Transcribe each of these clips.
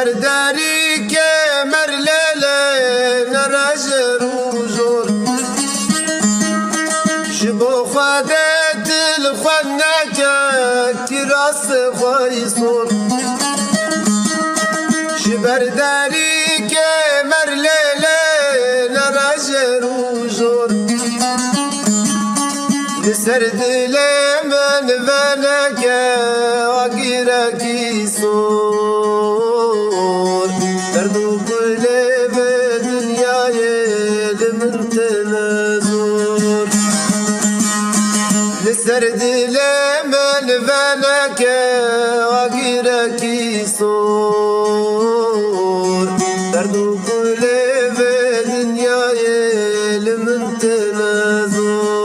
برداری که مرلله نرجر و زور شبو خودت الخوان نکه کی راست خواهی سور شبرداری که مرلله نرجر و زور لسر دل من ونکه وگیرکی سور درد و گل به دنیای من تنزور لسر دل من ونکه وگیرکی سور درد و گل به دنیای من تنزور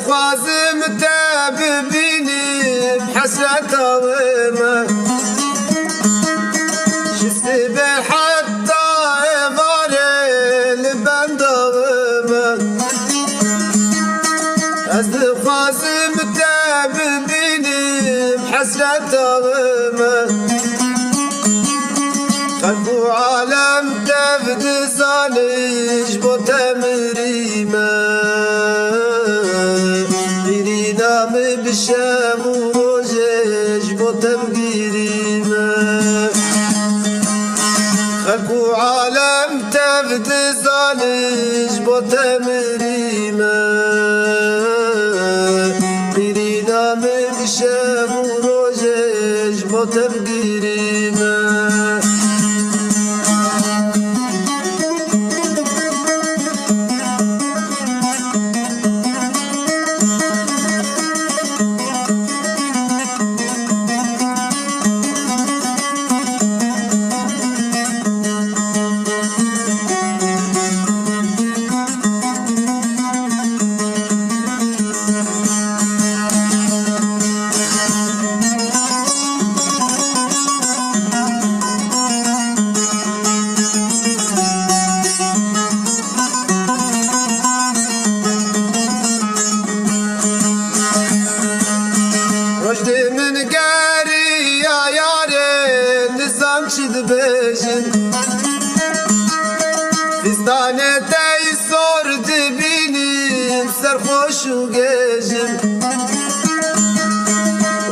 خوازم تاب بینی بحسرت وما شفت بحتى ضاري البند وما خوازم تاب بینی بحسرت وما قلب عالم تفد صالح بو تمريما بشام وروجج بوتم قريمة خلقو عالم تفد زالج بوتم ريمة قرينا من بشام وروجج بوتم قريمة Distane tey sor dibinin serhoş u gezim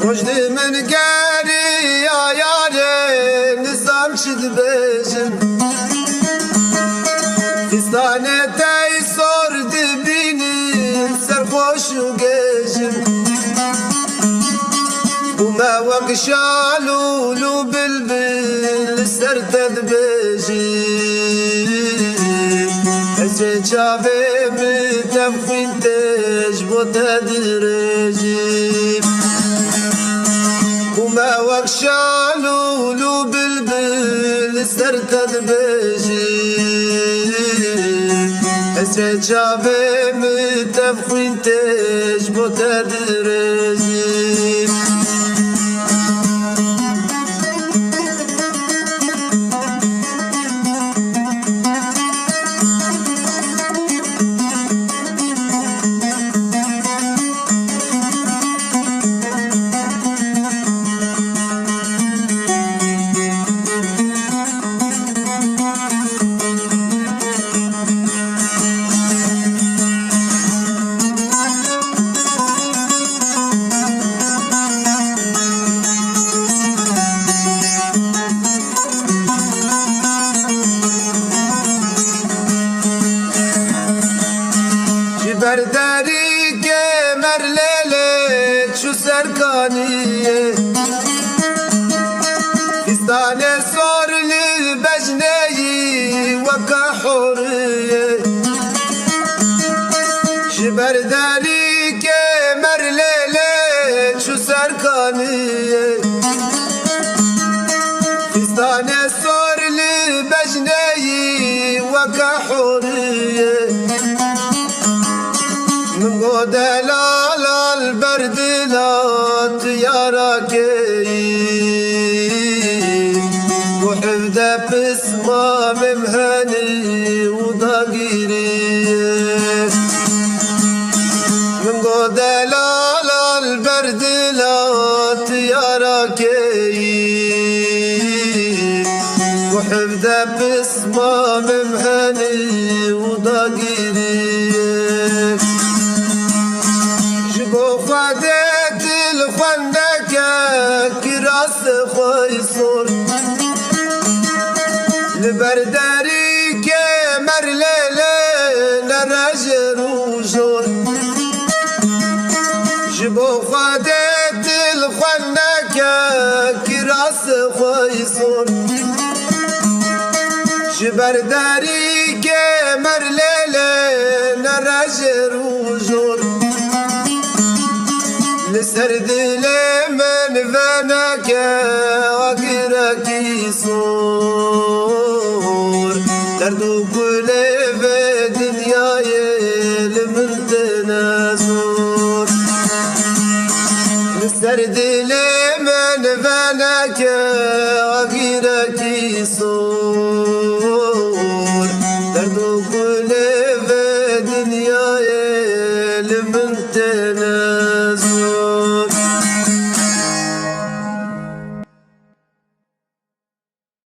Rojdi min geri ayare nizam çid bezim Distane tey sor dibinin serhoş u gezim Bu mevak şalulu bilbil serted bezim Çave mi tevfintej bu tedricim Bu mevak şalulu bilbil لسر تدبجي حسرت شعبي متفخين تجبو تدرجي برداری کمر لیلی چو سرکانیه فستان سورلی بجنهی وکا حوریه برداری کمر لیلی چو سرکانیه فستان سورلی بجنهی وکا حوریه من دلال البرد لا تياركي وحفظ بسمة ممهني وضاقيري من دلال البرد لا تياركي وحفظ بسمة ممهني وضاقيري وفادت الخندك كراس خيصور لبرداري كمر ليلة نرجر وجور جبو فادت الخندك كراس خيصور جبرداري كمر ليلة نرجر وجور لسرد من فناك وقرك صور دردو كل في دنياي لمن تنازور لسرد من فناك وقرك صور